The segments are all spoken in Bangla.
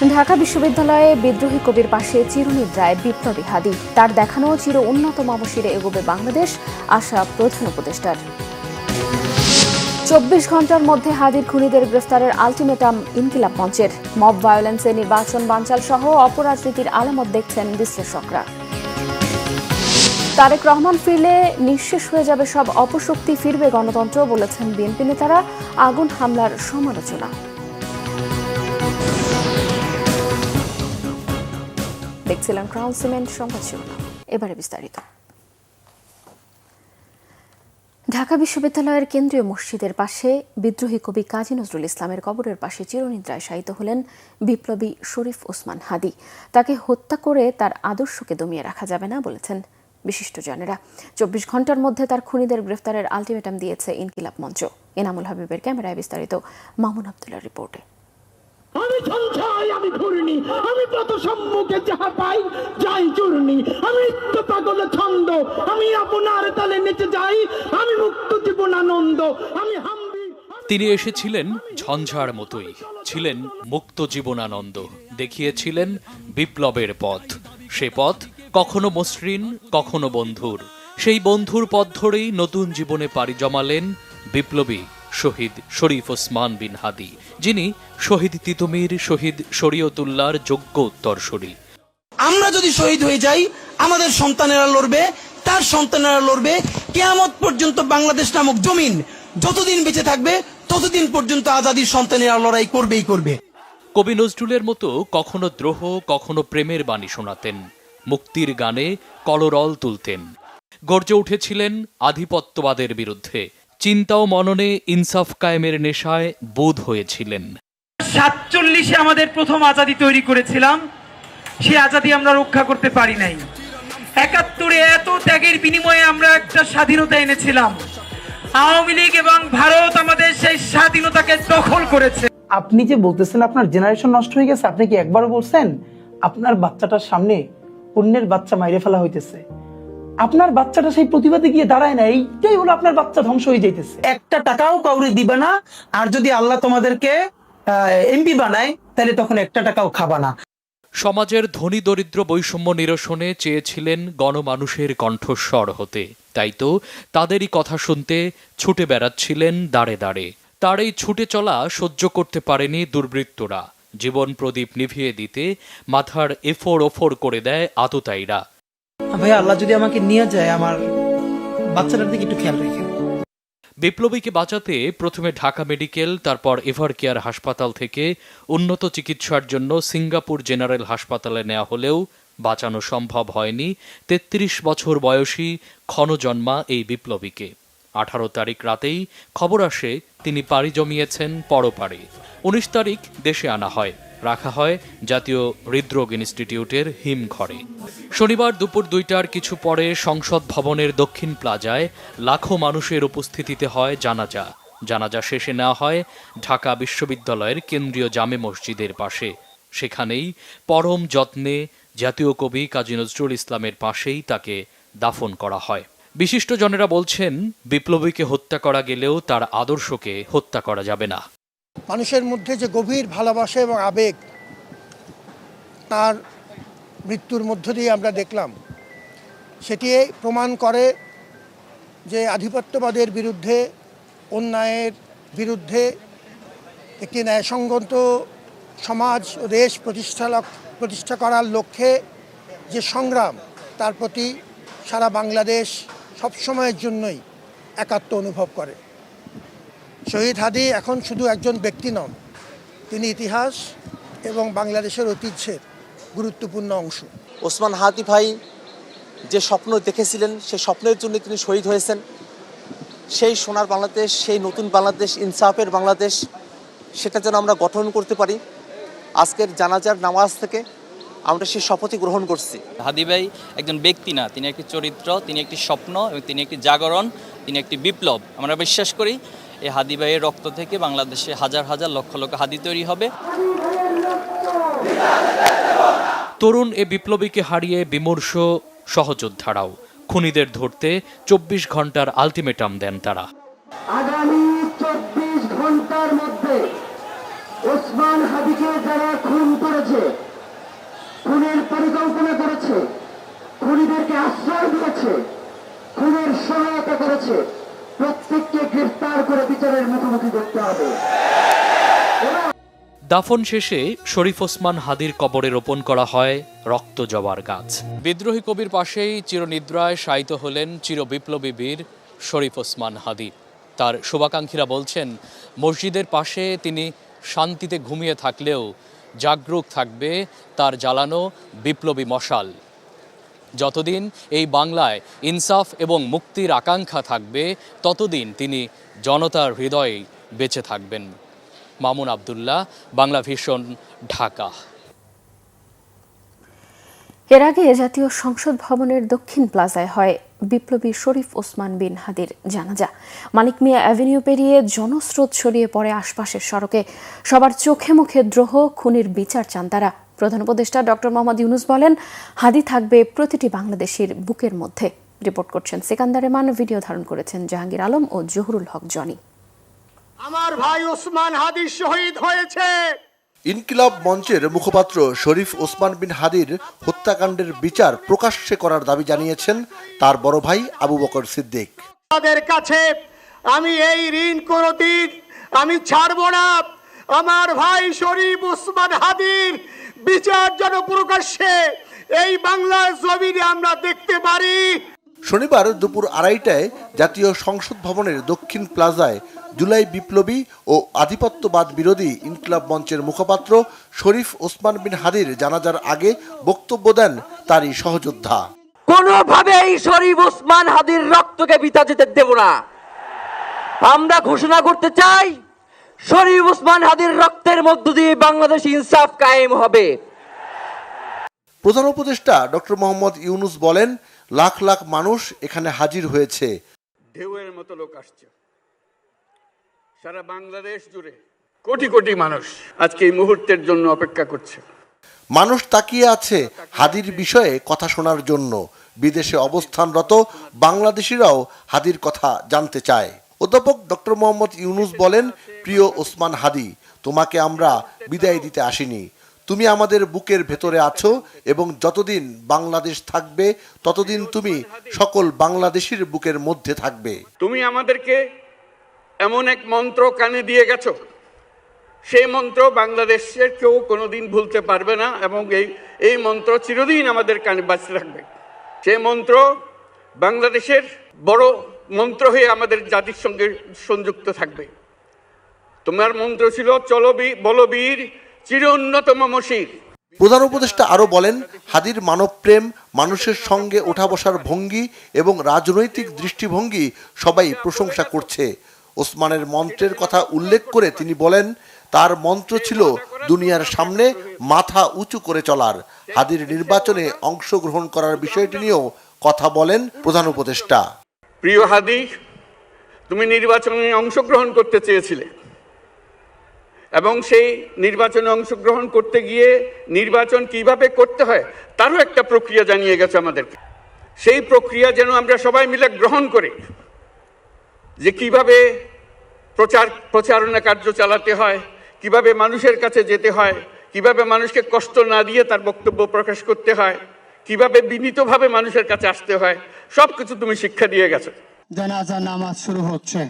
ঢাকা বিশ্ববিদ্যালয়ে বিদ্রোহী কবির পাশে চিরনিদ্রায় বিপ্লবী হাদি। তার দেখানো চির উন্নত মামশিরে এগোবে বাংলাদেশ, আশা প্রধান উপদেষ্টার। ২৪ ঘন্টার মধ্যে হাদির খুনিদের গ্রেফতারের আলটিমেটাম ইনকিলাব মঞ্চের। মব ভায়োলেন্সে নির্বাচন বানচাল সহ অপরাজনীতির আলামত দেখছেন বিশ্লেষকরা। তারেক রহমান ফিরলে নিঃশেষ হয়ে যাবে সব অপশক্তি, ফিরবে গণতন্ত্র, বলেছেন বিএনপি নেতারা। আগুন হামলার সমালোচনা। দেখছিলেন ক্রাউন সিমেন্ট সংবাদ শিরোনাম, এবারে বিস্তারিত। ঢাকা বিশ্ববিদ্যালয়ের কেন্দ্রীয় মসজিদের পাশে বিদ্রোহী কবি কাজী নজরুল ইসলামের কবরের পাশে চিরনিদ্রায় শায়িত হলেন বিপ্লবী শরীফ ওসমান হাদি। তাকে হত্যা করে তার আদর্শকে দমিয়ে রাখা যাবে না, বলেছেন বিশিষ্টজনেরা। ২৪ ঘন্টার মধ্যে তার খুনিদের গ্রেফতারের আলটিমেটাম দিয়েছে ইনকিলাব মঞ্চ। এনামুল হাবিবের ক্যামেরায় বিস্তারিত মামুন আব্দুল্লাহর রিপোর্টে। আমি সঞ্চয়, আমি ঘূর্ণি, আমি পথ সম্মুখে যাহা পাই যাই চূর্ণি, আমি তো পাগল ছন্দ, আমি আপনার তালে নেচে যাই, আমি মুক্ত জীবনানন্দ, আমি হাম্বি। তিনি এসেছিলেন ঝঞ্ঝার মতোই, ছিলেন মুক্ত জীবনানন্দ, দেখিয়েছিলেন বিপ্লবের পথ। সে পথ কখনো মসৃণ, কখনো বন্ধুর। সেই বন্ধুর পথ ধরেই নতুন জীবনে পাড়ি জমালেন বিপ্লবী শহীদ শরীফ ওসমান বিন হাদি, যিনি শহীদ তিতুমীর, শহীদ শরীয়তুল্লাহর যোগ্য উত্তরসূরি। আমরা যদি শহীদ হয়ে যাই, আমাদের সন্তানেরা লড়বে, তার সন্তানেরা লড়বে। কিয়ামত পর্যন্ত বাংলাদেশ নামক জমিন যতদিন বেঁচে থাকবে, ততদিন পর্যন্ত আজাদির সন্তানেরা লড়াই করবেই করবে। কবি নজরুলের মতো কখনো দ্রোহ, কখনো প্রেমের বাণী শোনাতেন। মুক্তির গানে কলরল তুলতেন। গর্জে উঠেছিলেন আধিপত্যবাদের বিরুদ্ধে। চিন্তা ও মননে ইনসাফ কায়েমের নেশায় বোধ হয়েছিলেন। ৪৭-এ আমাদের প্রথম আজাদী তৈরি করেছিলাম, সেই আজাদী আমরা রক্ষা করতে পারি নাই। ৭১-এ এত ত্যাগের বিনিময়ে আমরা একটা স্বাধীনতা এনেছিলাম। আওয়ামী লীগ এবং ভারত আমাদের সেই স্বাধীনতাকে দখল করেছে। আপনি যে বলতেছেন আপনার জেনারেশন নষ্ট হয়ে গেছে, আপনি কি একবারও বলছেন আপনার বাচ্চাটার সামনে অন্যের বাচ্চা মাইরে ফেলা হইতেছে? আপনার বাচ্চাটা সেই প্রতিবাদে গিয়ে দাঁড়ায় না, এইটাই হলো আপনার বাচ্চা ধ্বংস হয়ে যাইতেছে। একটা টাকাও কাউরে দিবে না, আর যদি আল্লাহ তোমাদেরকে এমপি বানায় তাহলে তখন একটা টাকাও খাবা না। সমাজের ধনী দরিদ্র বৈষম্য নিরসনে চেয়েছিলেন গণমানুষের কণ্ঠস্বর হতে। তাই তো তাদেরই কথা শুনতে ছুটে বেড়াচ্ছিলেন দাঁড়ে দাঁড়ে। তার এই ছুটে চলা সহ্য করতে পারেনি দুর্বৃত্তরা। জীবন প্রদীপ নিভিয়ে দিতে মাথার এফোর ওফোর করে দেয় আততায়ীরা। ভাই, আল্লাহ যদি আমাকে নিয়ে যায়, আমার বাচ্চাটার দিকে একটু খেয়াল রেখে। বিপ্লবীকে বাঁচাতে প্রথমে ঢাকা মেডিকেল, তারপর এভার কেয়ার হাসপাতাল থেকে উন্নত চিকিৎসার জন্য সিঙ্গাপুর জেনারেল হাসপাতালে নেওয়া হলেও বাঁচানো সম্ভব হয়নি ৩৩ বছর বয়সী ক্ষণজন্মা এই বিপ্লবীকে। ১৮ তারিখ রাতেই খবর আসে তিনি পাড়ি জমিয়েছেন পরপারে। ১৯ তারিখ দেশে আনা হয়, রাখা হয় জাতীয় হৃদরোগ ইনস্টিটিউটের হিমঘরে। শনিবার দুপুর ২টার কিছু পরে সংসদ ভবনের দক্ষিণ প্লাজায় লাখো মানুষের উপস্থিতিতে হয় জানাজা। জানাজা শেষে নেওয়া হয় ঢাকা বিশ্ববিদ্যালয়ের কেন্দ্রীয় জামে মসজিদের পাশে। সেখানেই পরম যত্নে জাতীয় কবি কাজী নজরুল ইসলামের পাশেই তাকে দাফন করা হয়। বিশিষ্টজনেরা বলছেন, বিপ্লবীকে হত্যা করা গেলেও তার আদর্শকে হত্যা করা যাবে না। মানুষের মধ্যে যে গভীর ভালোবাসা এবং আবেগ তার মৃত্যুর মধ্য দিয়ে আমরা দেখলাম, সেটি প্রমাণ করে যে আধিপত্যবাদের বিরুদ্ধে, অন্যায়ের বিরুদ্ধে একটি ন্যায়সঙ্গত সমাজ ও দেশ প্রতিষ্ঠা করার লক্ষ্যে যে সংগ্রাম, তার প্রতি সারা বাংলাদেশ সবসময়ের জন্যই একাত্ম অনুভব করে। শহীদ হাদি এখন শুধু একজন ব্যক্তি নন, তিনি ইতিহাস এবং বাংলাদেশের ঐতিহ্যের গুরুত্বপূর্ণ অংশ। ওসমান হাদি ভাই যে স্বপ্ন দেখেছিলেন, সেই স্বপ্নের জন্য তিনি শহীদ হয়েছেন। সেই সোনার বাংলাদেশ, সেই নতুন বাংলাদেশ, ইনসাফের বাংলাদেশ, সেটা যেন আমরা গঠন করতে পারি। আজকের জানাজার নামাজ থেকে আমরা সেই শপথই গ্রহণ করছি। হাদি ভাই একজন ব্যক্তি না, তিনি একটি চরিত্র, তিনি একটি স্বপ্ন এবং তিনি একটি জাগরণ, তিনি একটি বিপ্লব। আমরা বিশ্বাস করি এই হাদি ভাইয়ের রক্ত থেকে বাংলাদেশে হাজার হাজার লক্ষ লক্ষ হাদি তৈরি হবে। তরুণ এ বিপ্লবীকে হারিয়ে বিমর্ষ সহযোদ্ধারাও। খুনিদের ধরতে ২৪ ঘন্টার আলটিমেটাম দেন তারা। আগামী ২৪ ঘন্টার মধ্যে ওসমান হাদিকে যারা খুন করেছে বাংলাদেশে প্রত্যেককে গ্রেফতার করে বিচারের মুখোমুখি করতে হবে। দাফন শেষে শরীফ ওসমান হাদির কবরে রোপণ করা হয় রক্ত জবার গাছ। বিদ্রোহী কবির পাশেই চিরনিদ্রায় শায়িত হলেন চিরবিপ্লবী বীর শরীফ ওসমান হাদি। তার শুভাকাঙ্ক্ষীরা বলছেন, মসজিদের পাশে তিনি শান্তিতে ঘুমিয়ে থাকলেও জাগরুক থাকবে তার জ্বালানো বিপ্লবী মশাল। যতদিন এই বাংলায় ইনসাফ এবং মুক্তির আকাঙ্ক্ষা থাকবে, ততদিন তিনি জনতার হৃদয়ে বেঁচে থাকবেন। মামুন আব্দুল্লাহ, বাংলা ভিশন, ঢাকা। এর আগে জাতীয় সংসদ ভবনের দক্ষিণ প্লাজায় হয় বিপ্লবী শরীফ ওসমান বিন হাদির জানাজা। মানিক মিয়া অ্যাভিনিউ পেরিয়ে জনস্রোত ছড়িয়ে পড়ে আশপাশের সড়কে। সবার চোখে মুখে দ্রোহ, খুনির বিচার চান তারা। প্রধান উপদেষ্টা ডক্টর মোহাম্মদ ইউনূস বলেন, হাদি থাকবে প্রতিটি বাংলাদেশির বুকের মধ্যে। রিপোর্ট করছেন সিকান্দার রেমান, ভিডিও ধারণ করেছেন জাহাঙ্গীর আলম ও জহুরুল হক জনি। আমার ভাই ওসমান হাদি শহীদ হয়েছে। ইনকিলাব মঞ্চের মুখপাত্র শরীফ ওসমান বিন হাদির হত্যাকাণ্ডের বিচার প্রকাশ্যে করার দাবি জানিয়েছেন তার বড় ভাই আবু বকর সিদ্দিক। তাদের কাছে আমি এই ঋণ কোনদিন আমি ছাড়ব না। আমার ভাই শরীফ ওসমান হাদির বিচার যেন প্রকাশ্যে এই বাংলার জমিনে আমরা দেখতে পারি। শনিবার দুপুর 2:30টায় জাতীয় সংসদ ভবনের দক্ষিণ প্লাজায় জুলাই বিপ্লবী ও আধিপত্যবাদ বিরোধী ইনকিলাব মঞ্চের মুখপাত্র শরীফ ওসমান বিন হাদির জানাজার আগে বক্তব্য দেন তারই সহযোদ্ধা। কোনোভাবেই শরীফ ওসমান হাদির রক্তকে বৃথা যেতে দেব না। আমরা ঘোষণা করতে চাই, শরীফ ওসমান হাদির রক্তের মধ্য দিয়ে বাংলাদেশ ইনসাফ কায়েম হবে। প্রধান উপদেষ্টা ডক্টর মোহাম্মদ ইউনূস বলেন, লাখ লাখ মানুষ এখানে হাজির হয়েছে। ঢেউয়ের মতো লোক আসছে সারা বাংলাদেশ জুড়ে। কোটি কোটি মানুষ আজকে এই মুহূর্তের জন্য অপেক্ষা করছে। মানুষ তাকিয়ে আছে হাদির বিষয়ে কথা শোনার জন্য। বিদেশে অবস্থানরত বাংলাদেশিরাও হাদির কথা জানতে চায়। অধ্যাপক ডক্টর মোহাম্মদ ইউনূস বলেন, প্রিয় ওসমান হাদি, তোমাকে আমরা বিদায় দিতে আসিনি। তুমি আমাদের বুকের ভেতরে আছো এবং যতদিন বাংলাদেশ থাকবে ততদিন তুমি সকল বাংলাদেশির বুকের মধ্যে থাকবে। তুমি আমাদেরকে এমন এক মন্ত্র কানে দিয়ে গেছো, সেই মন্ত্র বাংলাদেশের কেউ কোনোদিন ভুলতে পারবে না এবং এই মন্ত্র চিরদিন আমাদের কানে বাঁচতে থাকবে। সেই মন্ত্র বাংলাদেশের বড় মন্ত্র হয়ে আমাদের জাতির সঙ্গে সংযুক্ত থাকবে। তোমার মন্ত্র ছিল, চলো বলবীর চির উন্নতম মশির। প্রধান উপদেষ্টা আরো বলেন, হাদির মানবপ্রেম, মানুষের সঙ্গে ওঠা বসার ভঙ্গি এবং রাজনৈতিক দৃষ্টিভঙ্গি সবাই প্রশংসা করছে। ওসমানের মন্ত্রের কথা উল্লেখ করে তিনি বলেন, তার মন্ত্র ছিল দুনিয়ার সামনে মাথা উঁচু করে চলার। হাদির নির্বাচনে অংশগ্রহণ করার বিষয়টি নিয়েও কথা বলেন প্রধান উপদেষ্টা। প্রিয় হাদি, তুমি নির্বাচনে অংশগ্রহণ করতে চেয়েছিলে এবং সেই নির্বাচনে অংশগ্রহণ করতে গিয়ে নির্বাচন কিভাবে করতে হয় তারও একটা প্রক্রিয়া জানিয়ে গেছে আমাদেরকে। সেই প্রক্রিয়া যেন আমরা সবাই মিলে গ্রহণ করি, যে কিভাবে প্রচারণা কার্য চালাতে হয়, কিভাবে মানুষের কাছে যেতে হয়, কিভাবে মানুষকে কষ্ট না দিয়ে তার বক্তব্য প্রকাশ করতে হয়, কিভাবে বিনীতভাবে মানুষের কাছে আসতে হয়, সবকিছু তুমি শিক্ষা দিয়ে গেছো। জানাজা নামাজ শুরু হচ্ছে।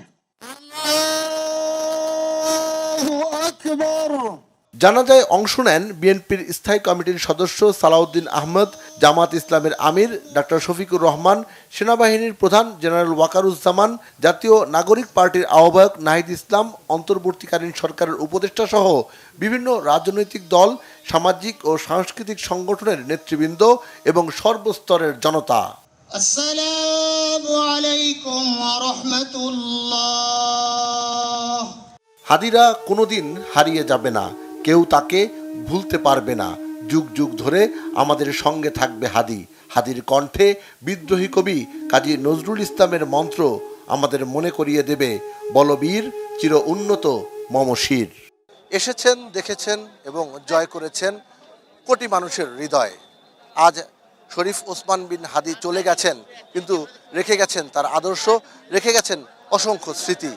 জানাজায় অংশ নেন বিএনপির স্থায়ী কমিটির সদস্য সালাউদ্দিন আহমদ, জামাত ইসলামের আমির ডাক্তার শফিকুর রহমান, সেনাবাহিনীর প্রধান জেনারেল ওয়াকারুজ্জামান, জাতীয় নাগরিক পার্টির আহ্বায়ক নাহিদ ইসলাম, অন্তর্বর্তীকালীন সরকারের উপদেষ্টা সহ বিভিন্ন রাজনৈতিক দল, সামাজিক ও সাংস্কৃতিক সংগঠনের নেতৃবৃন্দ এবং সর্বস্তরের জনতা। আসসালামু আলাইকুম ওয়া রাহমাতুল্লাহ। হাদিরা কোনোদিন হারিয়ে যাবে না, কেউ তাকে ভুলতে পারবে না। যুগ যুগ ধরে আমাদের সঙ্গে থাকবে হাদি। হাদির কণ্ঠে বিদ্রোহী কবি কাজী নজরুল ইসলামের মন্ত্র আমাদের মনে করিয়ে দেবে, বলবীর চির উন্নত মমশির। এসেছেন, দেখেছেন এবং জয় করেছেন কোটি মানুষের হৃদয়। আজ শরীফ ওসমান বিন হাদি চলে গেছেন, কিন্তু রেখে গেছেন তার আদর্শ, রেখে গেছেন অসংখ্য স্মৃতি।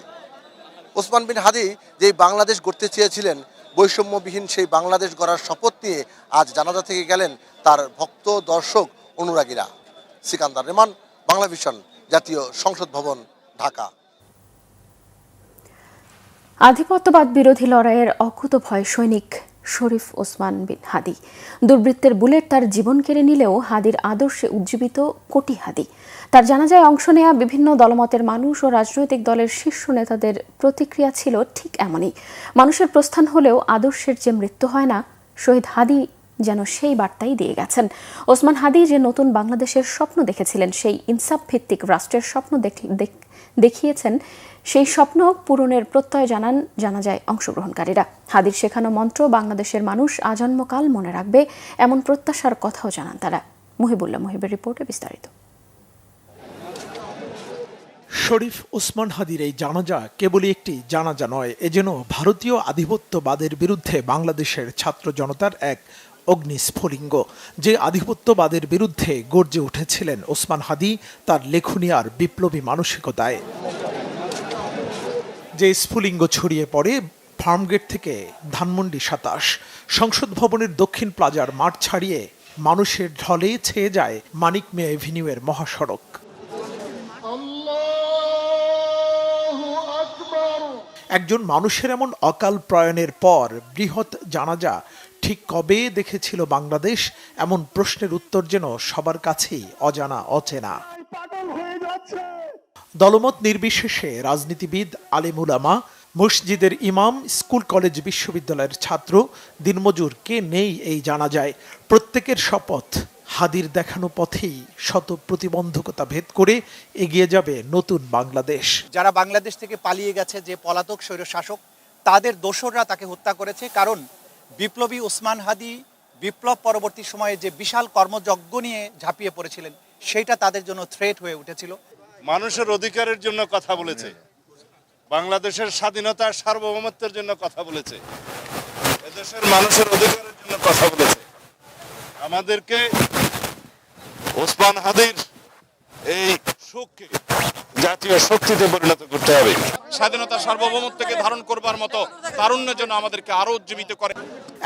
ওসমান বিন হাদি যেই বাংলাদেশ গড়তে চেয়েছিলেন, বৈষম্যবিহীন সেই বাংলাদেশ গড়ার শপথ নিয়ে আজ জানাজা থেকে গেলেন তার ভক্ত, দর্শক, অনুরাগীরা। সিকান্দার রেমান, বাংলা ভিশন, জাতীয় সংসদ ভবন, ঢাকা। ঢাকা। আধিপত্যবাদ বিরোধী লড়াইয়ের অকুতভয় সৈনিক শরীফ ওসমান বিন হাদি। দুর্বৃত্তের বুলেট তার জীবন কেড়ে নিলেও হাদির আদর্শে উজ্জীবিত কোটি হাদি। তার জানাজায় অংশ নেয়া বিভিন্ন দলমতের মানুষ ও রাজনৈতিক দলের শীর্ষ নেতাদের প্রতিক্রিয়া ছিল ঠিক এমনই। মানুষের প্রস্থান হলেও আদর্শের যে মৃত্যু হয় না, শহীদ হাদি যেন সেই বার্তাই দিয়ে গেছেন। ওসমান হাদি যে নতুন বাংলাদেশের স্বপ্ন দেখেছিলেন, সেই ইনসাফ ভিত্তিক রাষ্ট্রের স্বপ্ন দেখিয়েছেন, সেই স্বপ্ন পূরণের প্রত্যয় জানান জানাজায় অংশগ্রহণকারীরা। হাদির শেখানো মন্ত্র বাংলাদেশের মানুষ আজন্মকাল মনে রাখবে, এমন প্রত্যাশার কথাও জানান তারা। মুহিবুল্লাহ মুহিবের রিপোর্টে বিস্তারিত। শরীফ ওসমান হাদির এই জানাজা কেবলই একটি জানাজা নয়, এ যেন ভারতীয় আধিপত্যবাদের বিরুদ্ধে বাংলাদেশের ছাত্র জনতার এক অগ্নিস্ফুলিঙ্গ। যে আধিপত্যবাদের বিরুদ্ধে গর্জে উঠেছিলেন ওসমান হাদি তার লেখনী আর বিপ্লবী মানসিকতায়। যে স্ফুলিঙ্গ ছড়িয়ে পড়ে ফার্মগেট থেকে ধানমন্ডি ২৭, সংসদ ভবনের দক্ষিণ প্লাজার মাঠ ছাড়িয়ে মানুষের ঢলে ছেয়ে যায় মানিক মিয়া এভিনিউয়ের মহাসড়ক। একজন মানুষের এমন অকাল প্রয়াণের পর বৃহৎ জানাজা ঠিক কবে দেখেছিল বাংলাদেশ, এমন প্রশ্নের উত্তর যেন সবার কাছেই অজানা অচেনা। দলমত নির্বিশেষে রাজনীতিবিদ, আলেম উলামা, মসজিদের ইমাম, স্কুল কলেজ বিশ্ববিদ্যালয়ের ছাত্র, দিনমজুর কে নেই এই জানাজায়। প্রত্যেকের শপথ হাদির দেখানো পথেই শত প্রতিবন্ধকতা ভেদ করে এগিয়ে যাবে নতুন বাংলাদেশ। যারা বাংলাদেশ থেকে পালিয়ে গেছে, যে পলাতক স্বৈরশাসক, তাদের দোসররা তাকে হত্যা করেছে। কারণ বিপ্লবী ওসমান হাদি বিপ্লব পরবর্তী সময়ে যে বিশাল কর্মযজ্ঞ নিয়ে ঝাঁপিয়ে পড়েছিলেন, সেটা তাদের জন্য থ্রেট হয়ে উঠেছিল। মানুষের অধিকারের জন্য কথা বলেছে, বাংলাদেশের স্বাধীনতা সার্বভৌমত্বের জন্য কথা বলেছে, এদেশের মানুষের অধিকারের জন্য কথা বলেছে। আমাদেরকে ওসমান হাদির এই শোককে জাতীয় শক্তিতে পরিণত করতে হবে। স্বাধীনতা সার্বভৌমত্বকে ধারণ করবার মতো তারুণ্য যেন আমাদেরকে আরো উজ্জীবিত করে।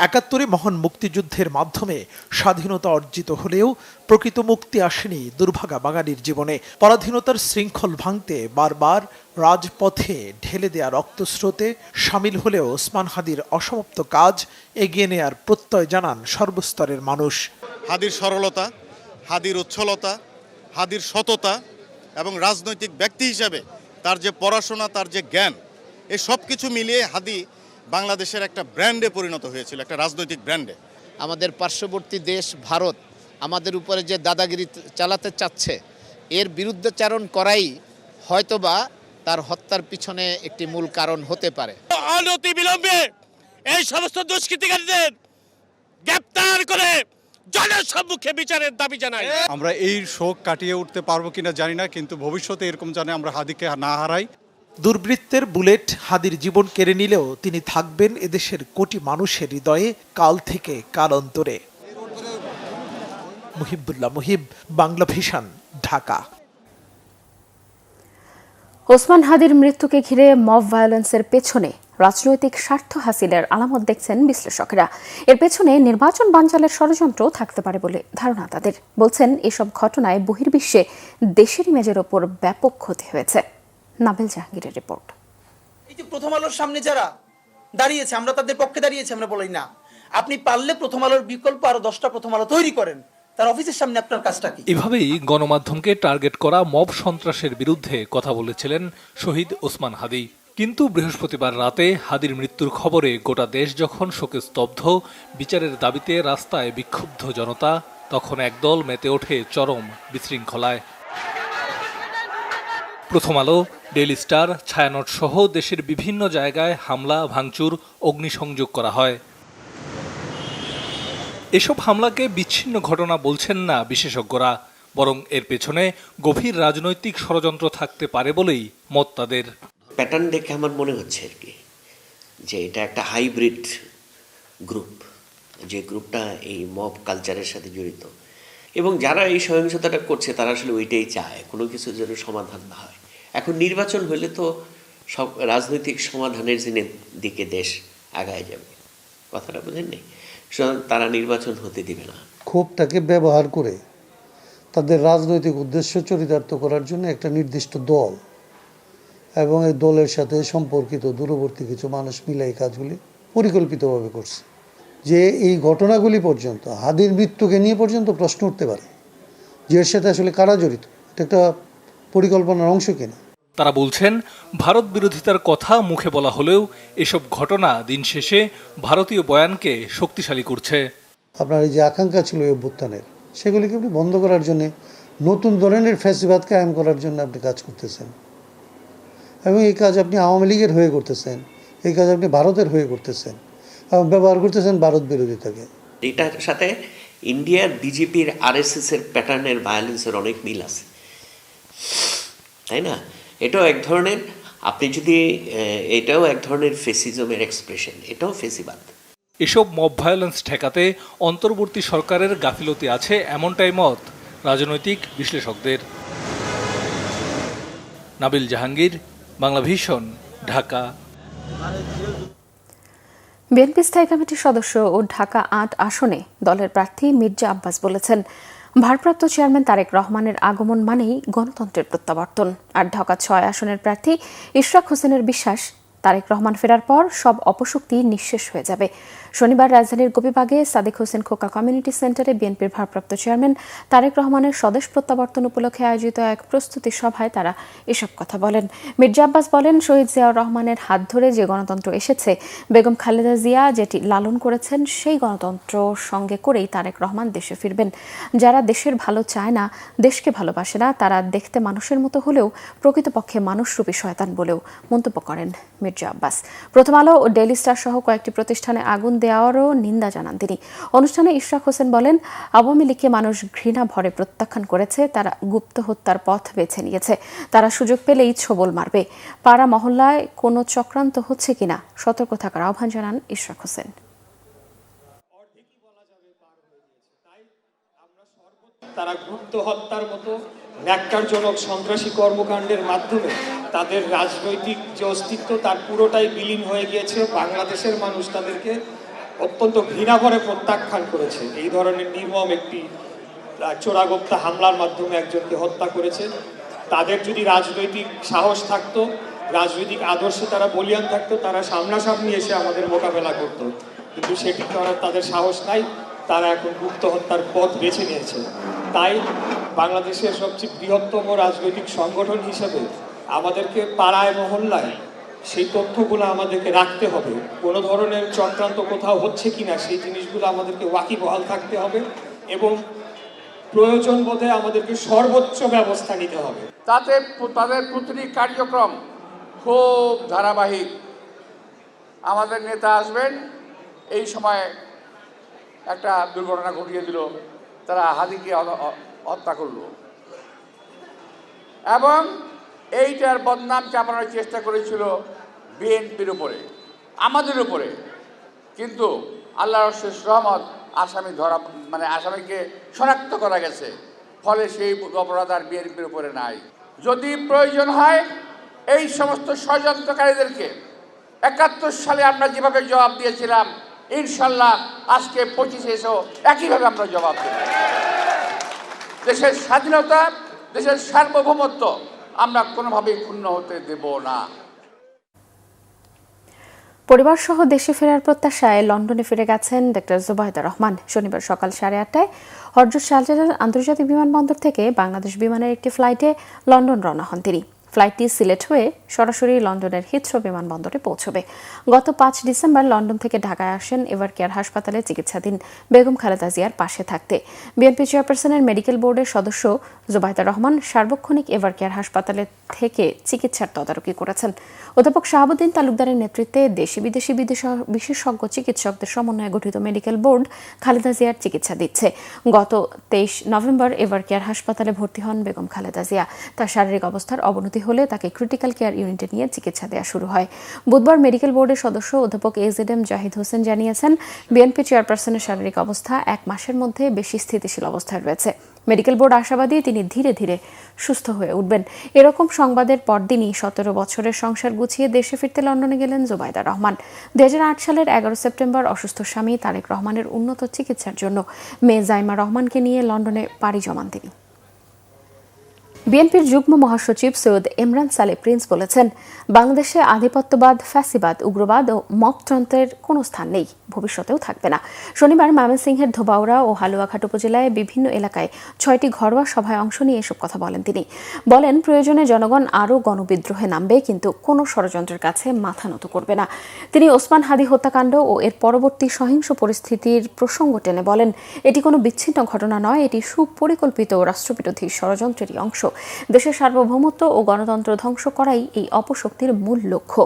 ৭১ মহান মুক্তিযুদ্ধের মাধ্যমে স্বাধীনতা অর্জিত হলেও প্রকৃত মুক্তি আসেনি দুর্ভাগা বাঙালির জীবনে। পরাধীনতার শৃঙ্খল ভাঙতে বারবার রাজপথে ঢেলে দেয়া রক্তস্রোতে সামিল হলেও ওসমান হাদির অসমাপ্ত কাজ এগিয়ে নেয়ার প্রত্যয় জানান সর্বস্তরের মানুষ। হাদির সরলতা, হাদির উচ্ছলতা, হাদির সততা এবং রাজনৈতিক ব্যক্তি হিসেবে তার যে পড়াশোনা, তার যে জ্ঞান, এই সব কিছু মিলিয়ে হাদি বাংলাদেশের একটা ব্র্যান্ডে পরিণত হয়েছিল, একটা রাজনৈতিক ব্র্যান্ডে। আমাদের পার্শ্ববর্তী দেশ ভারত আমাদের উপরে যে দাদাগিরি চালাতে চাচ্ছে, এর বিরুদ্ধাচারণ করাই হয়তোবা তার হত্যার পিছনে একটি মূল কারণ হতে পারে। অনতি বিলম্বে এই সমস্ত দুষ্কৃতিকারীদের গ্রেপ্তার করে জনের সম্মুখে বিচারের দাবি জানাই। আমরা এই শোক কাটিয়ে উঠতে পারবো কিনা জানি না, কিন্তু ভবিষ্যতে এরকম জানে আমরা হাদিকে না হারাই। দুর্বৃত্তের বুলেট হাদির জীবন কেড়ে নিলেও তিনি থাকবেন এদেশের কোটি মানুষের হৃদয়ে কাল থেকে কালান্তরে। মুহিবুল্লাহ মুহিব, বাংলা ভিশন, ঢাকা। ওসমান হাদির মৃত্যুকে ঘিরে মব ভায়োলেন্সের পেছনে রাজনৈতিক স্বার্থ হাসিলের আলামত দেখছেন বিশ্লেষকরা। এর পেছনে নির্বাচন বানচালের ষড়যন্ত্র থাকতে পারে বলে ধারণা তাদের। বলছেন এসব ঘটনায় বহির্বিশ্বে দেশের ইমেজের ওপর ব্যাপক ক্ষতি হয়েছে। নাবিল জাহাঙ্গীরের রিপোর্ট। এই যে প্রথম আলোর সামনে যারা দাঁড়িয়েছে, আমরা তাদের পক্ষে দাঁড়িয়েছি, আমরা বলি না, আপনি পারলে প্রথম আলোর বিকল্প আরো 10টা প্রথম আলো তৈরি করেন, তার অফিসের সামনে আপনার কাজটা কি? এভাবেই গণমাধ্যমকে টার্গেট করা মব সন্ত্রাসের বিরুদ্ধে কথা বলেছিলেন শহীদ ওসমান হাদি। কিন্তু বৃহস্পতিবার রাতে হাদির মৃত্যুর খবরে গোটা দেশ যখন শোকে স্তব্ধ, বিচারের দাবিতে রাস্তায় বিক্ষুব্ধ জনতা, তখন একদল মেতে ওঠে চরম বিশৃঙ্খলায়। প্রথম আলো, ডেইলি স্টার, ছায়ানট সহ দেশের বিভিন্ন জায়গায় হামলা, ভাঙচুর, অগ্নিসংযোগ করা হয়। এসব হামলাকে বিচ্ছিন্ন ঘটনা বলছেন না বিশেষজ্ঞরা, বরং এর পেছনে গভীর রাজনৈতিক ষড়যন্ত্র থাকতে পারে বলেই মত তাদের। প্যাটার্ন দেখে আমার মনে হচ্ছে আর কি যে এটা একটা হাইব্রিড গ্রুপ, যে গ্রুপটা এই মব কালচারের সাথে জড়িত, এবং যারা এই সহিংসতাটা করছে তারা আসলে ওইটাই চায়, কোনো কিছু যেন সমাধান না হয়। এখন নির্বাচন হলে তো সব রাজনৈতিক সমাধানের দিকে দেশ আগায় যাবে, কথাটা বুঝেন নেই, তারা নির্বাচন হতে দিবে না। ক্ষোভটাকে ব্যবহার করে তাদের রাজনৈতিক উদ্দেশ্য চরিতার্থ করার জন্য একটা নির্দিষ্ট দল এবং এই দলের সাথে সম্পর্কিত দূরবর্তী কিছু মানুষ মিলে এই কাজগুলি পরিকল্পিতভাবে করছে। যে এই ঘটনাগুলি পর্যন্ত, হাদির মৃত্যুকে নিয়ে পর্যন্ত প্রশ্ন উঠতে পারে যে এর সাথে আসলে কারা জড়িত, এটা একটা পরিকল্পনার অংশ কিনা। তারা বলছেন, ভারত বিরোধিতার কথা মুখে বলা হলেও এসব ঘটনা দিন শেষে ভারতীয় বয়ানকে শক্তিশালী করছে। আপনার এই যে আকাঙ্ক্ষা ছিল এই অভ্যুত্থানের, সেগুলিকে আপনি বন্ধ করার জন্য, নতুন ধরনের ফ্যাসিবাদ কায়েম করার জন্য আপনি কাজ করতেছেন, এবং এই কাজ আপনি আওয়ামী লীগের হয়ে করতেছেন, এই কাজ আপনি ভারতের হয়ে করতেছেন এবং ব্যবহার করতেছেন ভারত বিরোধিতাকে। এটার সাথে ইন্ডিয়ার বিজেপির RSS এর প্যাটার্নের ভায়োলেন্সের অনেক মিল আছে, তাই না? এটাও এক ধরনের, আপনি যদি এটাও এক ধরনের ফেসিজমের এক্সপ্রেশন, এটাও ফেসিবাদ। এসব মব ভায়োলেন্স ঠেকাতে অন্তর্বর্তী সরকারের গাফিলতি আছে, এমনটাই মত রাজনৈতিক বিশ্লেষকদের। নাবিল জাহাঙ্গীর, বাংলা ভিশন, ঢাকা। বিএনপি স্থায়ী কমিটির সদস্য ও ঢাকা ৮ আসনে দলের প্রার্থী মির্জা আব্বাস বলেছেন, ভারপ্রাপ্ত চেয়ারম্যান তারেক রহমানের আগমন মানেই গণতন্ত্রের প্রত্যাবর্তন। আর ঢাকা ৬ আসনের প্রার্থী ইশরাক হোসেনের বিশ্বাস, তারেক রহমান ফেরার পর সব অপশক্তি নিঃশেষ হয়ে যাবে। শনিবার রাজধানীর গোপীবাগে সাদেক হোসেন খোকা কমিউনিটি সেন্টারে বিএনপির ভারপ্রাপ্ত চেয়ারম্যান তারেক রহমানের স্বদেশ প্রত্যাবর্তন উপলক্ষে আয়োজিত এক প্রস্তুতি সভায় তারা এসব কথা বলেন। মির্জা আব্বাস বলেন, শহীদ জিয়াউর রহমানের হাত ধরে যে গণতন্ত্র এসেছে, বেগম খালেদা জিয়া যেটি লালন করেছেন, সেই গণতন্ত্র সঙ্গে করেই তারেক রহমান দেশে ফিরবেন। যারা দেশের ভালো চায় না, দেশকে ভালোবাসে না, তারা দেখতে মানুষের মতো হলেও প্রকৃতপক্ষে মানুষরূপী শয়তান বলেও মন্তব্য করেন মির্জা আব্বাস। প্রথম আলো ও ডেইলি স্টার সহ কয়েকটি প্রতিষ্ঠানে আগুন দেওয়ারও নিন্দা জানান তিনি। অনুষ্ঠানে ইশরাক হোসেন বলেন, আওয়ামী লীগকে মানুষ ঘৃণা ভরে প্রত্যাখ্যান করেছে, তারা গুপ্ত হত্যার পথ বেছে নিয়েছে, তারা সুযোগ পেলেই ছোবল মারবে। পাড়া মহল্লায় কোনো চক্রান্ত হচ্ছে কিনা সতর্ক থাকার আহ্বান জানান ইশরাক হোসেন। তারা গুপ্ত হত্যার মতো ন্যাক্কারজনক সন্ত্রাসী কর্মকাণ্ডের মাধ্যমে তাদের রাজনৈতিক যে অস্তিত্ব তার পুরোটাই বিলীন হয়ে গিয়েছে। বাংলাদেশের মানুষ তাদেরকে অত্যন্ত ঘৃণাভরে প্রত্যাখ্যান করেছে। এই ধরনের নির্মম একটি চোরাগোপ্তা হামলার মাধ্যমে একজনকে হত্যা করেছে। তাদের যদি রাজনৈতিক সাহস থাকতো, রাজনৈতিক আদর্শে তারা বলিয়ান থাকতো, তারা সামনাসামনি এসে আমাদের মোকাবেলা করতো, কিন্তু সেটি করার তাদের সাহস নাই। তারা এখন গুপ্ত হত্যার পথ বেছে নিয়েছে। তাই বাংলাদেশের সবচেয়ে বৃহত্তম রাজনৈতিক সংগঠন হিসেবে আমাদেরকে পাড়ায় মহল্লায় সেই তথ্যগুলো আমাদেরকে রাখতে হবে। কোনো ধরনের চক্রান্ত কোথাও হচ্ছে কিনা সেই জিনিসগুলো আমাদেরকে ওয়াকিবহাল থাকতে হবে এবং প্রয়োজন বোধে আমাদেরকে সর্বোচ্চ ব্যবস্থা নিতে হবে। তাদের প্রতিটি কার্যক্রম খুব ধারাবাহিক। আমাদের নেতা আসবেন, এই সময় একটা দুর্ঘটনা ঘটিয়ে দিল, তারা হাদিকে হত্যা করলো এবং এইটার বদনাম চাপানোর চেষ্টা করেছিল বিএনপির উপরে, আমাদের উপরে। কিন্তু আল্লাহর শেষ রহমত, আসামি ধরা আসামিকে শনাক্ত করা গেছে, ফলে সেই অপরাধ আর বিএনপির উপরে নাই। যদি প্রয়োজন হয় এই সমস্ত ষড়যন্ত্রকারীদেরকে ৭১ সালে আমরা যেভাবে জবাব দিয়েছিলাম, ইনশাল্লাহ আজকে 25-এও একইভাবে আমরা জবাব দেব। দেশের স্বাধীনতা, দেশের সার্বভৌমত্ব আমরা কোনোভাবেই ক্ষুণ্ণ হতে দেব না। পরিবার সহ দেশে ফেরার প্রত্যাশায় লন্ডনে ফিরে গেছেন ডক্টর জুবাইদা রহমান। শনিবার সকাল 8:30টায় হযরত শাহজালাল আন্তর্জাতিক বিমানবন্দর থেকে বাংলাদেশ বিমানের একটি ফ্লাইটে লন্ডন রওনা হন তিনি। ফ্লাইটটি সিলেট হয়ে সরাসরি লন্ডনের হিথ্রো বিমানবন্দরে পৌঁছবে। গত 5 ডিসেম্বর লন্ডন থেকে ঢাকায় আসেন এভার কেয়ার হাসপাতালে চিকিৎসাধীন বেগম খালেদা জিয়ার পাশে থাকতে। বিএনপি চেয়ারপারসনের মেডিকেল বোর্ডের সদস্য জুবাইদা রহমান সার্বক্ষণিক এভার কেয়ার হাসপাতালে থেকে চিকিৎসার তদারকি করেছেন। অধ্যাপক শাহাবুদ্দিন তালুকদারের নেতৃত্বে দেশি বিদেশি বিশেষজ্ঞ চিকিৎসকদের সমন্বয়ে গঠিত মেডিকেল বোর্ড খালেদা জিয়ার চিকিৎসা দিচ্ছে। গত 23 নভেম্বর এভার কেয়ার হাসপাতালে ভর্তি হন বেগম খালেদা জিয়া। তার শারীরিক অবস্থার অবনতি হলে তাকে ক্রিটিক্যাল কেয়ার ইউনিটে নিয়ে চিকিৎসা দেওয়া শুরু হয়। বুধবার মেডিকেল বোর্ডের সদস্য অধ্যাপক AZM জাহিদ হোসেন জানিয়েছেন, বিএনপি চেয়ারপারসনের শারীরিক অবস্থা 1 মাসের মধ্যে বেশি স্থিতিশীল অবস্থায় রয়েছে। মেডিকেল বোর্ড আশাবাদী তিনি ধীরে ধীরে সুস্থ হয়ে উঠবেন। এরকম সংবাদের পরদিনই 17 বছরের সংসার গুছিয়ে দেশে ফিরতে লন্ডনে গেলেন জুবাইদা রহমান। 2008 সালের 11 সেপ্টেম্বর অসুস্থ স্বামী তারেক রহমানের উন্নত চিকিৎসার জন্য মেয়ে জাইমা রহমানকে নিয়ে লন্ডনে পাড়ি জমান তিনি। বিএনপির যুগ্ম মহাসচিব সৈয়দ ইমরান সালে প্রিন্স বলেছেন, বাংলাদেশে আধিপত্যবাদ, ফ্যাসিবাদ, উগ্রবাদ ও মপতন্ত্রের কোনো স্থান নেই, ভবিষ্যতেও থাকবে না। শনিবার ময়মনসিংহের ধোবাউড়া ও হালুয়াঘাট উপজেলায় বিভিন্ন এলাকায় 6টি ঘরোয়া সভায় অংশ নিয়ে এসব কথা বলেন তিনি। বলেন, প্রয়োজনে জনগণ আরও গণবিদ্রোহে নামবে, কিন্তু কোনো ষড়যন্ত্রের কাছে মাথা নত করবে না। তিনি ওসমান হাদি হত্যাকাণ্ড ও এর পরবর্তী সহিংস পরিস্থিতির প্রসঙ্গ টেনে বলেন, এটি কোনো বিচ্ছিন্ন ঘটনা নয়, এটি সুপরিকল্পিত রাষ্ট্রবিরোধী ষড়যন্ত্রেরই অংশ। দেশের সার্বভৌমত্ব ও গণতন্ত্র ধ্বংস করাই এই অপশক্তির মূল লক্ষ্য।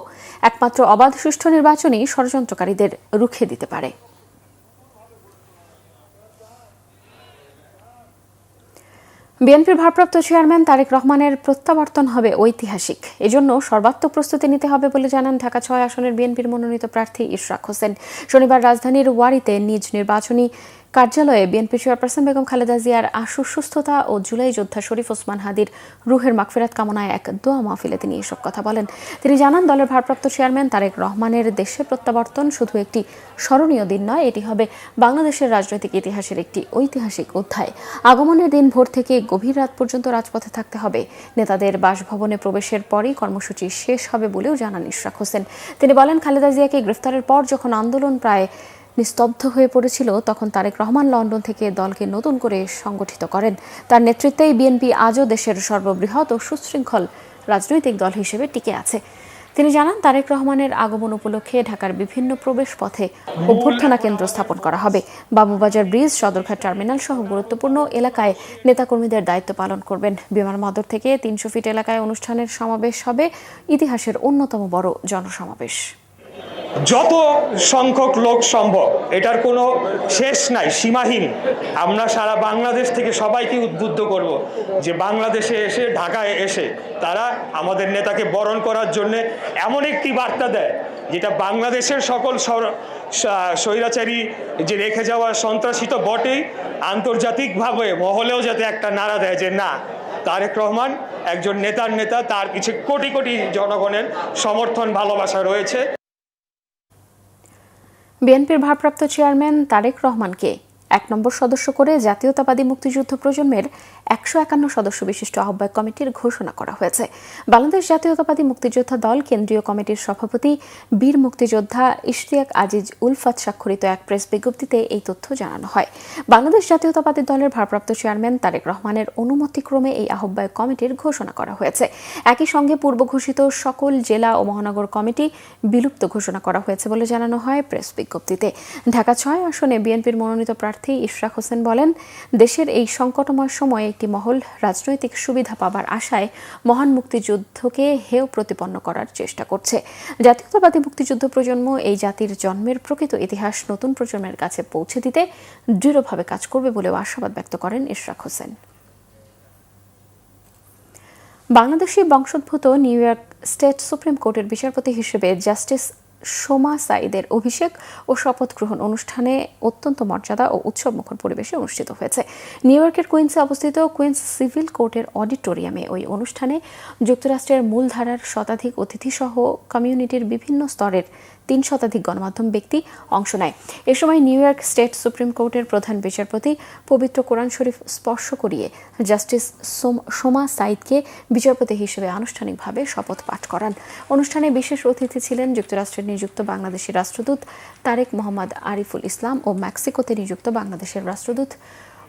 একমাত্র অবাধ সুষ্ঠু নির্বাচনই ষড়যন্ত্রকারীদের রুখে দিতে পারে। বিএনপির ভারপ্রাপ্ত চেয়ারম্যান তারেক রহমানের প্রত্যাবর্তন হবে ঐতিহাসিক। এজন্য সর্বাত্মক প্রস্তুতি নিতে হবে বলে জানান ঢাকা 6 আসনের বিএনপির মনোনীত প্রার্থী ইশরাক হোসেন। শনিবার রাজধানীর ওয়ারীতে নিজ নির্বাচনী কার্যালয়ে বিএনপি চেয়ারপারসন বেগম খালেদা জিয়ার আশু সুস্থতা ও জুলাই যোদ্ধা শরীফ ওসমান হাদির রুহের মাগফিরাত কামনায় এক দোয়া মাহফিলে তিনি এসব কথা বলেন। তিনি জানান, দলের ভারপ্রাপ্ত চেয়ারম্যান তারেক রহমানের দেশে প্রত্যাবর্তন শুধু একটি স্মরণীয় দিন নয়, এটি হবে বাংলাদেশের রাজনৈতিক ইতিহাসের একটি ঐতিহাসিক অধ্যায়। আগমনের দিন ভোর থেকে গভীর রাত পর্যন্ত রাজপথে থাকতে হবে। নেতাদের বাসভবনে প্রবেশের পরই কর্মসূচি শেষ হবে বলেও জানান ইশরাক হোসেন। তিনি বলেন, খালেদা জিয়াকে গ্রেফতারের পর যখন আন্দোলন প্রায় নিস্তব্ধ হয়ে পড়েছিল, তখন তারেক রহমান লন্ডন থেকে দলকে নতুন করে সংগঠিত করেন। তার নেতৃত্বেই বিএনপি আজও দেশের সর্ববৃহৎ ও সুশৃঙ্খল রাজনৈতিক দল হিসেবে টিকে আছে। তিনি জানান, তারেক রহমানের আগমন উপলক্ষে ঢাকার বিভিন্ন প্রবেশ পথে অভ্যর্থনা কেন্দ্র স্থাপন করা হবে। বাবুবাজার ব্রিজ, সদরঘাট টার্মিনাল সহ গুরুত্বপূর্ণ এলাকায় নেতাকর্মীদের দায়িত্ব পালন করবেন। বিমানবন্দর থেকে 300 ফিট এলাকায় অনুষ্ঠানের সমাবেশ হবে, ইতিহাসের অন্যতম বড় জনসমাবেশ। যত সংখ্যক লোক সম্ভব, এটার কোনো শেষ নাই, সীমাহীন। আমরা সারা বাংলাদেশ থেকে সবাইকে উদ্বুদ্ধ করব যে বাংলাদেশে এসে, ঢাকায় এসে তারা আমাদের নেতাকে বরণ করার জন্য এমন একটি বার্তা দেয় যেটা বাংলাদেশের সকল স্বৈরাচারী যে রেখে যাওয়া সন্ত্রাসী তো বটেই, আন্তর্জাতিকভাবে মহলেও যাতে একটা নারা দেয় যে না, তারেক রহমান একজন নেতার নেতা, তার কিছু কোটি কোটি জনগণের সমর্থন, ভালোবাসা রয়েছে। বিএনপির ভারপ্রাপ্ত চেয়ারম্যান তারেক রহমানকে 1 নম্বর সদস্য করে জাতীয়তাবাদী মুক্তিযুদ্ধ প্রজন্মের 151 সদস্য বিশিষ্ট আহ্বায়ক কমিটির ঘোষণা করা হয়েছে। বাংলাদেশ জাতীয়তাবাদী মুক্তিযোদ্ধা দল কেন্দ্রীয় কমিটির সভাপতি বীর মুক্তিযোদ্ধা ইশতিয়াক আজিজ উলফাত স্বাক্ষরিত এক প্রেস বিজ্ঞপ্তিতে এই তথ্য জানানো হয়। বাংলাদেশ জাতীয়তাবাদী দলের ভারপ্রাপ্ত চেয়ারম্যান তারেক রহমানের অনুমতিক্রমে এই আহ্বায়ক কমিটির ঘোষণা করা হয়েছে। একই সঙ্গে পূর্ব ঘোষিত সকল জেলা ও মহানগর কমিটি বিলুপ্ত ঘোষণা করা হয়েছে বলে জানানো হয় প্রেস বিজ্ঞপ্তিতে। ঢাকা 6 আসনে বিএনপির মনোনীত প্রার্থী ইশরাক হোসেন বলেন, দেশের এই সংকটময় সময়ে একটি মহল রাজনৈতিক সুবিধা পাবার আশায় মহান মুক্তিযুদ্ধকে হেয় প্রতিপন্ন করার চেষ্টা করছে। জাতীয়তাবাদী মুক্তিযুদ্ধ প্রজন্ম এই জাতির জন্মের প্রকৃত ইতিহাস নতুন প্রজন্মের কাছে পৌঁছে দিতে দৃঢ়ভাবে কাজ করবে বলেও আশাবাদ ব্যক্ত করেন ইশরাক হোসেন। বাংলাদেশি বংশোদ্ভূত নিউ ইয়র্ক স্টেট সুপ্রিম কোর্টের বিচারপতি হিসেবে জাস্টিস সোমা সাইদের অভিষেক ও শপথ গ্রহণ অনুষ্ঠানে অত্যন্ত মর্যাদা ও উৎসবমুখর পরিবেশে অনুষ্ঠিত হয়েছে। নিউ ইয়র্কের কুইন্সে অবস্থিত কুইন্স সিভিল কোর্টের অডিটোরিয়ামে ওই অনুষ্ঠানে যুক্তরাষ্ট্রের মূলধারার শতাধিক অতিথিসহ কমিউনিটির বিভিন্ন স্তরের 3 শতাধিক গণমাধ্যম ব্যক্তি অংশ নেয়। এ সময় নিউ ইয়র্ক স্টেট সুপ্রিম কোর্টের প্রধান বিচারপতি পবিত্র কোরআন শরীফ স্পর্শ করিয়ে জাস্টিস সোমা সাইদকে বিচারপতি হিসেবে আনুষ্ঠানিকভাবে শপথ পাঠ করান। অনুষ্ঠানে বিশেষ অতিথি ছিলেন যুক্তরাষ্ট্রের নিযুক্ত বাংলাদেশি রাষ্ট্রদূত তারেক মোহাম্মদ আরিফুল ইসলাম ও মেক্সিকোতে নিযুক্ত বাংলাদেশের রাষ্ট্রদূত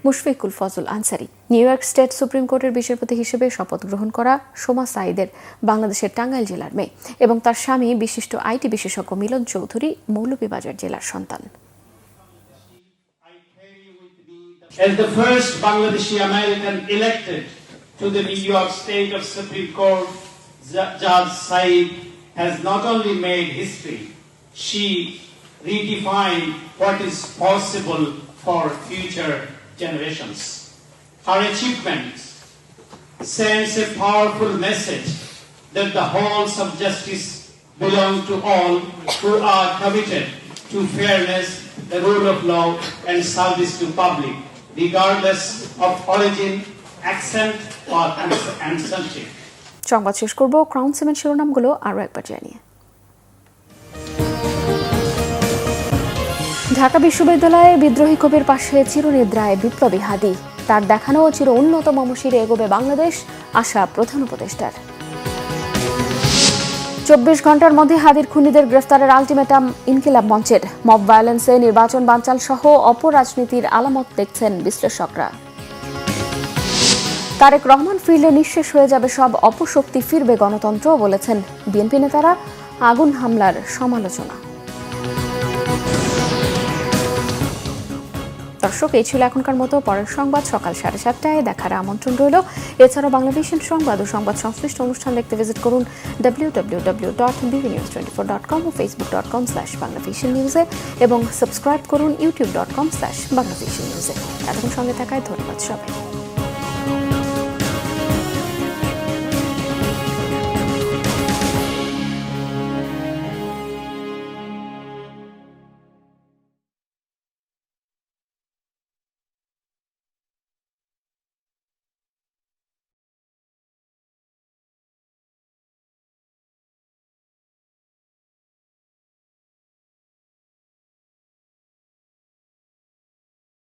Mushfiqul Fazal Ansari. New York state supreme কোর্টের বিচারপতি হিসেবে শপথ গ্রহণ করা সোমা সাইদের বাংলাদেশের টাঙ্গাইল জেলার মেয়ে এবং তার স্বামী বিশিষ্ট আইটি বিশেষজ্ঞ মিলন চৌধুরী মৌলভীবাজার জেলার সন্তান। As the first Bangladeshi American elected to the New York State of Supreme Court, Judge Said has not only made history, she redefined what is possible for future generations. Her achievements sends a powerful message that the halls of justice belong to all who are committed to fairness, the rule of law, and service to public, regardless of origin, accent, or ancestry. সংবাদ শেষ করব ক্রাউন সিমেন্ট শিরোনামগুলো আরও একবার জানিয়ে। ঢাকা বিশ্ববিদ্যালয়ে বিদ্রোহী কবির পাশে চিরনিদ্রায় বিপ্লবী হাদি। তার দেখানো চির উন্নত মমশিরে এগোবে বাংলাদেশ, আশা প্রধান উপদেষ্টার। 24 ঘন্টার মধ্যে হাদির খুনিদের গ্রেফতারের আলটিমেটাম ইনকিলাব মঞ্চের। মব ভায়োলেন্সে নির্বাচন বানচাল সহ অপরাজনীতির আলামত দেখছেন বিশ্লেষকরা। তারেক রহমান ফিরলে নিঃশেষ হয়ে যাবে সব অপশক্তি, ফিরবে গণতন্ত্র, বলেছেন বিএনপি নেতারা। আগুন হামলার সমালোচনা। দর্শক, এই ছিল এখনকার মতো। পরের সংবাদ সকাল 7:30টায় দেখার আমন্ত্রণ রইল। এছাড়াও বাংলাদেশের সংবাদ ও সংবাদ সংশ্লিষ্ট অনুষ্ঠান দেখতে ভিজিট করুন www.bvnews24.com ও facebook.com/banglavisionnews এবং সাবস্ক্রাইব করুন youtube.com/banglavisionnews। এতক্ষণ সঙ্গে থাকায় ধন্যবাদ সবাই।